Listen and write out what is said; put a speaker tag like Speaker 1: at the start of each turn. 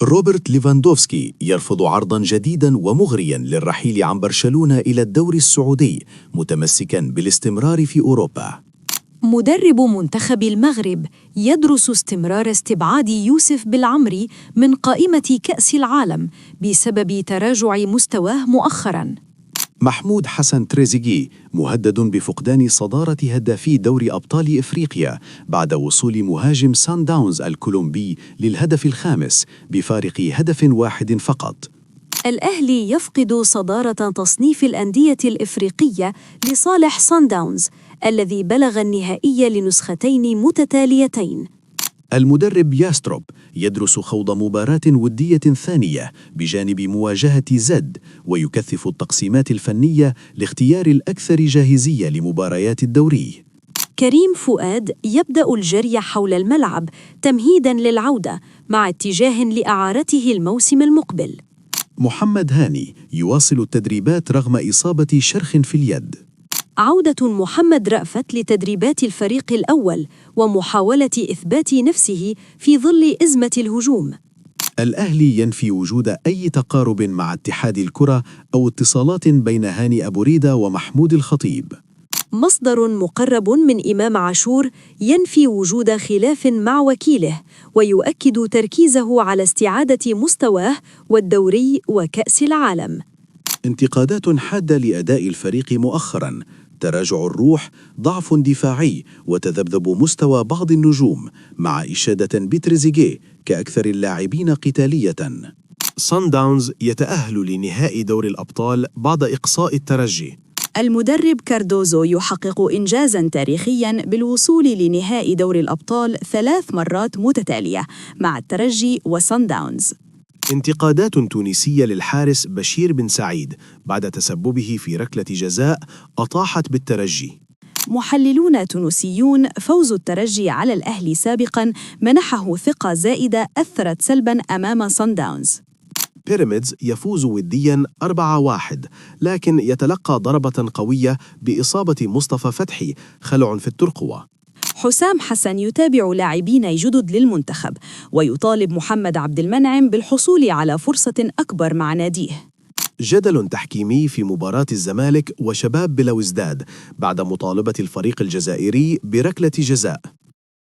Speaker 1: روبرت ليفاندوفسكي يرفض عرضا جديدا ومغريا للرحيل عن برشلونة إلى الدوري السعودي، متمسكا بالاستمرار في أوروبا.
Speaker 2: مدرب منتخب المغرب يدرس استمرار استبعاد يوسف بالعمري من قائمة كأس العالم بسبب تراجع مستواه مؤخراً.
Speaker 1: محمود حسن تريزيجيه مهدد بفقدان صدارة هدافي دوري أبطال إفريقيا بعد وصول مهاجم سان داونز الكولومبي للهدف الخامس بفارق هدف واحد فقط.
Speaker 2: الأهلي يفقد صدارة تصنيف الأندية الإفريقية لصالح سان داونز الذي بلغ النهائي لنسختين متتاليتين.
Speaker 1: المدرب ياستروب يدرس خوض مباراة ودية ثانية بجانب مواجهة زد، ويكثف التقسيمات الفنية لاختيار الأكثر جاهزية لمباريات الدوري.
Speaker 2: كريم فؤاد يبدأ الجري حول الملعب تمهيداً للعودة مع اتجاه لإعارته الموسم المقبل.
Speaker 1: محمد هاني يواصل التدريبات رغم إصابة شرخ في اليد.
Speaker 2: عودة محمد رأفت لتدريبات الفريق الأول ومحاولة إثبات نفسه في ظل أزمة الهجوم.
Speaker 1: الأهلي ينفي وجود أي تقارب مع اتحاد الكرة أو اتصالات بين هاني أبو ريدة ومحمود الخطيب.
Speaker 2: مصدر مقرب من إمام عاشور ينفي وجود خلاف مع وكيله ويؤكد تركيزه على استعادة مستواه والدوري وكأس العالم.
Speaker 1: انتقادات حادة لأداء الفريق مؤخراً، تراجع الروح، ضعف دفاعي، وتذبذب مستوى بعض النجوم، مع إشادة بتريزيجيه كأكثر اللاعبين قتالية.
Speaker 3: صن داونز يتأهل لنهائي دوري الأبطال بعد إقصاء الترجي.
Speaker 4: المدرب كاردوزو يحقق إنجازاً تاريخياً بالوصول لنهائي دوري الأبطال 3 مرات متتالية مع الترجي وصن داونز.
Speaker 3: انتقادات تونسية للحارس بشير بن سعيد بعد تسببه في ركلة جزاء أطاحت بالترجي.
Speaker 4: محللون تونسيون فوز الترجي على الأهلي سابقاً منحه ثقة زائدة أثرت سلباً أمام صن داونز.
Speaker 3: بيراميدز يفوز ودياً 4-1، لكن يتلقى ضربة قوية بإصابة مصطفى فتحي، خلع في الترقوة.
Speaker 4: حسام حسن يتابع لاعبين جدد للمنتخب ويطالب محمد عبد المنعم بالحصول على فرصة أكبر مع ناديه.
Speaker 3: جدل تحكيمي في مباراة الزمالك وشباب بلوزداد بعد مطالبة الفريق الجزائري بركلة جزاء.